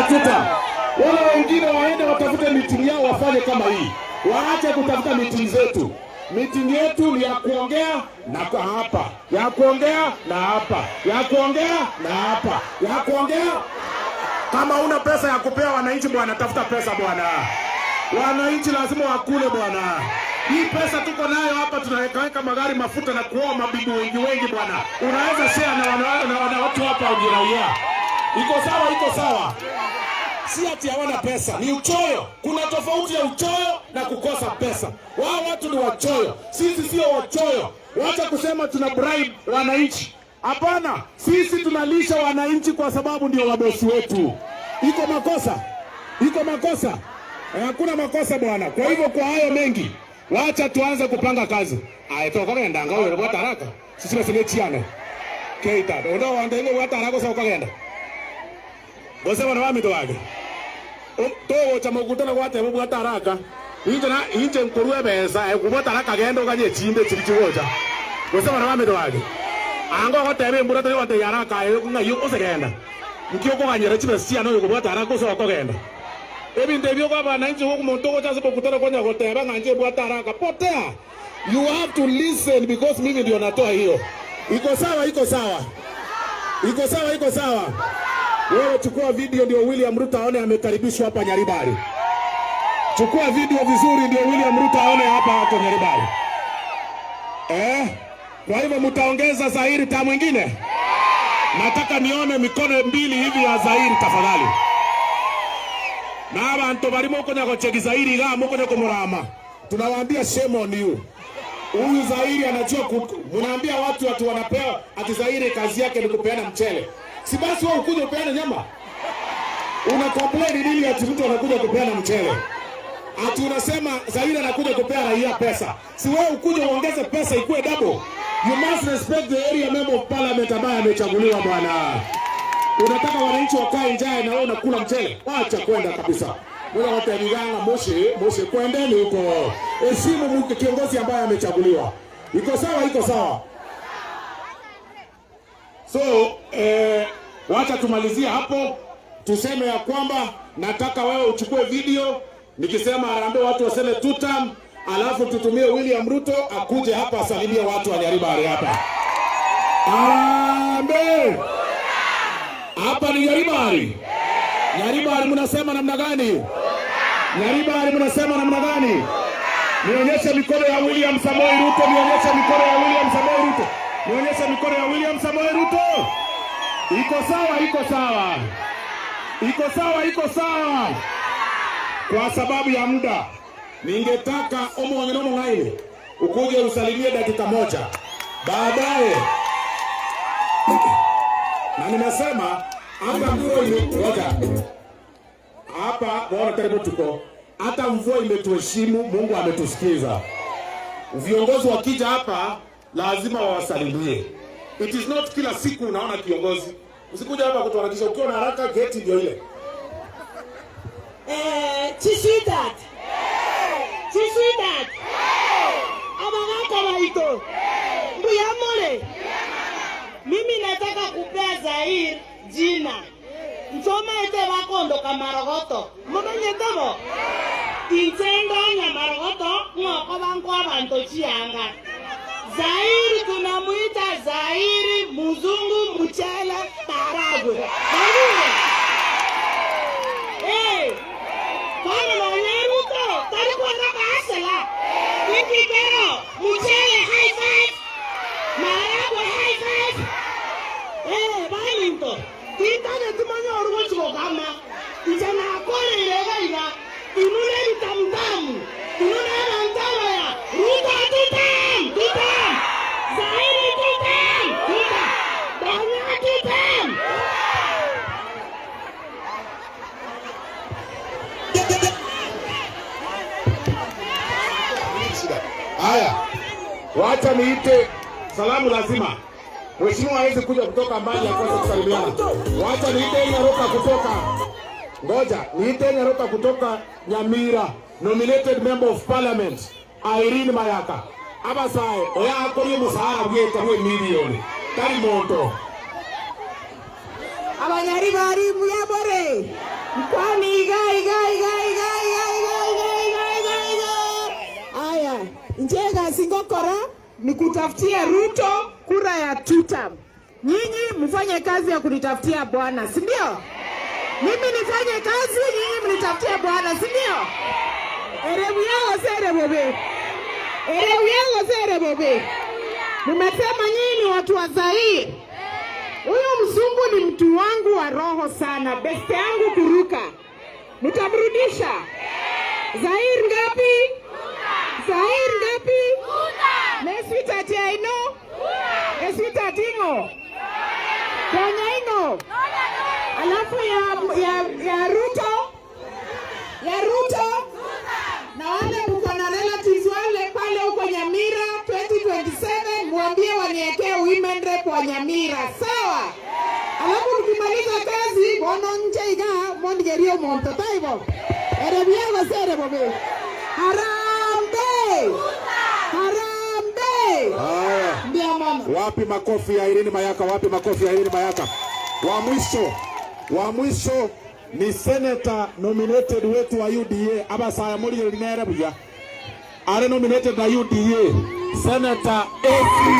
tuta. Wale wengine waende watafute meeting yao wafanye kama hii. Waache kutafuta meeting zetu. Meeting yetu ni ya kuongea na hapa. Ya kuongea na hapa. Ya kuongea na hapa. Ya kuongea. Kama una pesa ya kupea wananchi bwana, tafuta pesa bwana. Wananchi lazima wakule bwana. Hii pesa tuko nayo hapa, tunaweka magari mafuta na kuoa mabibi wengi bwana. Unaweza share na watu hapa ujiraia. Iko sawa, iko sawa. Si ati hawana pesa, ni uchoyo. Kuna tofauti ya uchoyo na kukosa pesa. Wao watu ni wachoyo, sisi sio wachoyo. Wacha kusema tuna bribe wananchi. Hapana, sisi tunalisha wananchi kwa sababu ndio wabosi wetu. Iko makosa? Iko makosa? Hakuna makosa bwana. Kwa hivyo kwa hayo mengi, wacha tuanze kupanga kazi. Toka kwenda ngao ile bota haraka. Sisi tunasilechiana. Keita, ndio waendelee bota haraka sasa ukagenda. Bose wana wami to wage. To cha mukutana kwate bota haraka. Inje nkuruwe besa kubota haraka genda ukanye chinde chirichigoja. Bose wana wami to wage. Ango hotebe mbura to wate haraka ngayo osegenda. Mkioko kanyera chibesia no kubota haraka so okagenda. Ebi ndebyo kwa bananchi huko mtoko cha sababu kutana kwenye hoteba nganje bota haraka potea. You have to listen because mimi ndio natoa hiyo. Iko sawa, iko sawa. Iko sawa, iko sawa. Wewe chukua video ndio William Ruto aone amekaribishwa hapa Nyaribari. Chukua video vizuri ndio William Ruto aone hapa Nyaribari. Kwa hivyo mtaongeza Zairi ta mwingine? Nataka nione mikono mbili hivi ya Zairi tafadhali. Na abantu barimo konya gocheki Zairi ga moko nyako murama. Tunawaambia shame on you. Huyu Zairi anajua mnaambia watu wanapewa ati Zairi kazi yake ni kupeana mchele. Si basi wewe ukuje kupeana nyama? Una complain nini ati mtu anakuja kupeana mchele? Ati unasema Zairi anakuja kupeana raia pesa. Si wewe ukuje uongeze pesa ikuwe double. You must respect the area member of parliament ambaye amechaguliwa bwana. Unataka wananchi wakae njaa na wewe unakula mchele? Acha kwenda kabisa. Wewe wataniganga Moshe kwendeni huko. Heshimu kiongozi ambaye amechaguliwa. Iko sawa, iko sawa. So, wacha tumalizie hapo. Tuseme ya kwamba nataka wewe uchukue video nikisema Harambee watu waseme tutam, alafu tutumie William Ruto akuje hapa asalimie watu wa Nyaribari hapa. Harambee. Hapa ni Nyaribari. Nyaribari mnasema namna gani? Nyaribari mnasema namna gani? Nionyeshe mikono ya William Samoei Ruto, nionyeshe mikono ya William Samoei Ruto. Nionyeshe mikono ya William Samoei Ruto. Iko sawa, iko sawa. Iko sawa, iko sawa. Kwa sababu ya muda, ningetaka Omo Ngaile ukuje usalimie dakika moja. Baadaye na nimesema hata mvua imetuoja. Hapa bora karibu tuko. Hata mvua imetuheshimu, Mungu ametusikiza. Viongozi wakija hapa lazima wawasalimie. It is not kila siku unaona kiongozi. Usikuja hapa kutuharakisha, ukiwa na haraka geti ndio ile. Chishidat. Chishidat. Abangaka waito. Mbuyamole. Mimi nataka kupea Zairi jina. Mchoma ete wakondo kamarogoto. Mwenye tabo. Intendo nyamarogoto ngoko banko abantu chianga. Zairi tunamuita Zairi muzungu mchele taragwe. Kwani Ruto talikuwa kama asala. Wiki kero mchele high five. Maragwe high five. Balinto. Titane tumanyo orugo kama. Ijana akole ilega. Inule itamdamu. Inule antala ya. Ruto tutam. Tutam. Zairi tutam. Tutam. Danya tutam. Haya. Wacha niite salamu lazima. Mheshimiwa hawezi kuja kutoka mbali akose kusalimiana. Wacha niite Nyaroka kutoka. Ngoja, niite Nyaroka kutoka Nyamira, nominated member of parliament, Irene Mayaka. Aba sae, oya akori musahara bweta bwe milioni. Kari moto. Abanyaribari muyabore. Kwani gai. Aya, Njega Singokora ni kutafutia Ruto kura ya tutam. Nyinyi mfanye kazi ya kunitafutia bwana, si ndio? Mimi nifanye kazi, nyinyi mnitafutia bwana, si ndio? Erebu yangu sere bobe. Nimesema nyinyi ni watu wa Zaire. Huyu mzungu ni mtu wangu wa roho sana, beste yangu kuruka. Nitamrudisha. Zaire ngapi? Zaire ngapi? Neswita tiaino? Neswita tingo? Kenya ino? Alafu ya Ruto? Ya Ruto? Na wale mko na relatives wale pale huko Nyamira 2027 mwambie waniekee women rep wa Nyamira, sawa? Alafu tukimaliza kazi bono nje iga mondigerio monto taibo. Erebiago sere bobe. Harambe! Haya. Ndio mama. Wapi makofi ya Irene Mayaka? Wapi makofi ya Irene Mayaka? Wa mwisho ni senator nominated wetu wa UDA abasaya muri linera buya. Are nominated na UDA Senator Esi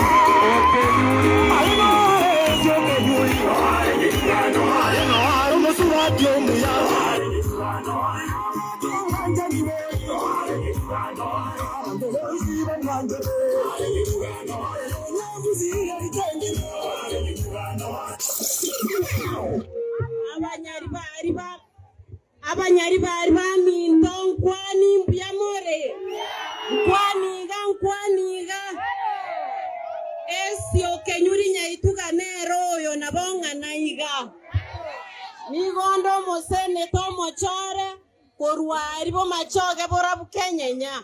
abanyari bari bamindo nkwani mbuyamore nkwaniga esio kenyuri nyaituga nero yo nabonga naiga nigondo mosene to mochore korwari bo machoge bora bukenyenya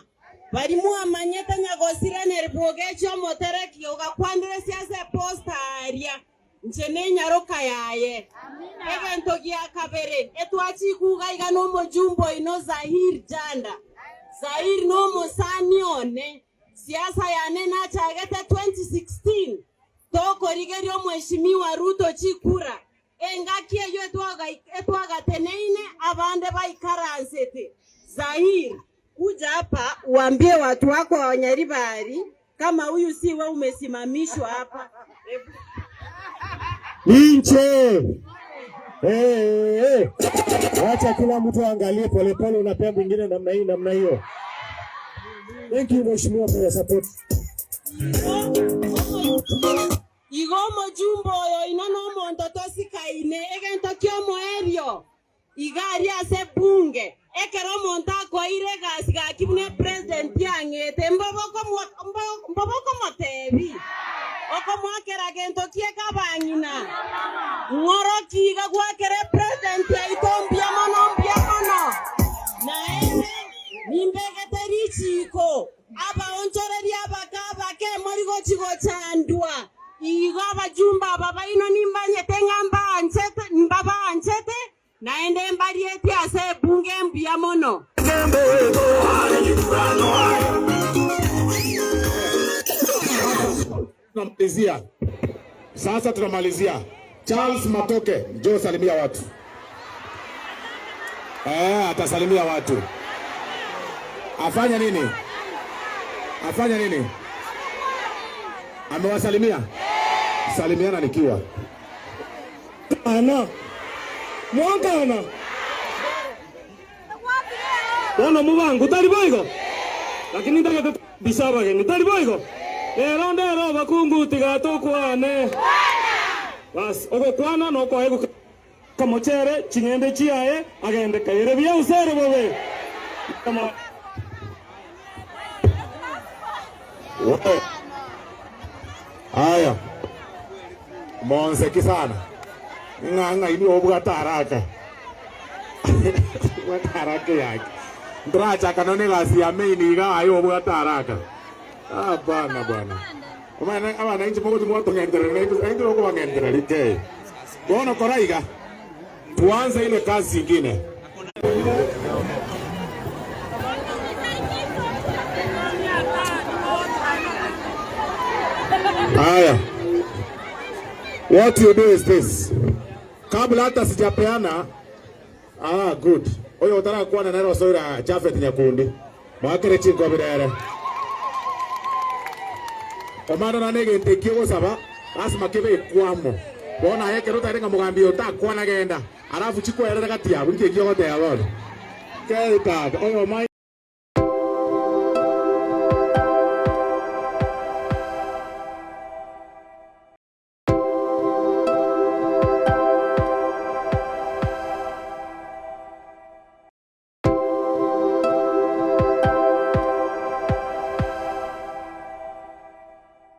bari mu amanyeta nyagosira nerboge cyo motereki ogakwandire siasa postaria nchene nyaroka yaye ega ntogia kabere etwachi kuga no mojumbo ino Zahir janda Zahir no mosani one siasa yane na chagete 2016 toko rigerio mheshimiwa Ruto chikura engaki eyo etwaga teneine abande baikaransete Zahir kuja hapa uambie watu wako wa Nyaribari kama huyu si wewe umesimamishwa hapa Inche. Acha kila mtu angalie polepole, unapea mwingine namna hiyo. Thank you mheshimiwa for your support. Igomo jumbo yo inono mondo tosikaine egento kyomo erio igari ase bunge ekero monta ko ire gasiga kibune president yangete mboboko motebi oko mwakera gento kieka bangina ngoro kiga gwakere president ya itombia mono na ene nimbegete chiko aba onchoreri abakaba ke morigo chigo chandwa iga bajumba baba ino nimbanyete ngamba anchete naende mbarieti ase bunge mbia mono. Tunamalizia. Sasa tunamalizia. Charles Matoke, njoo salimia watu. Atasalimia watu. Afanya nini? Amewasalimia? Salimiana nikiwa. Mwangana. Wana mubangu taliboigo. Lakini ndage bisaba geni taliboigo. Ndero bakungu tigato kwane. Bas ogo kwana no ko ego kamochere chinyende chiaye agende kaire bia usere bobe. Kama Aya. Monse kisana. Nganga ini obuga taraka. Wataraka yake. Ndracha kanone lasi ameni ga ayo obuga taraka. Bwana. Abana inchi mogo tumoto ngendere ndio loko wangendere like. Bona koraiga. Tuanze ile kazi nyingine. Aya. What you do is this. Kabla hata sijapeana Good. Oyo utara kuona nero soira Jafet Nyakundi. Mwakere chinko bidere. Omano na nege ntekio saba. Lazima kibe kwamo. Bona yeke ruta renga mugambi utakwana genda. Alafu chiko erera katia. Bunke kiyo kote ya bolo. Kaya oyo mai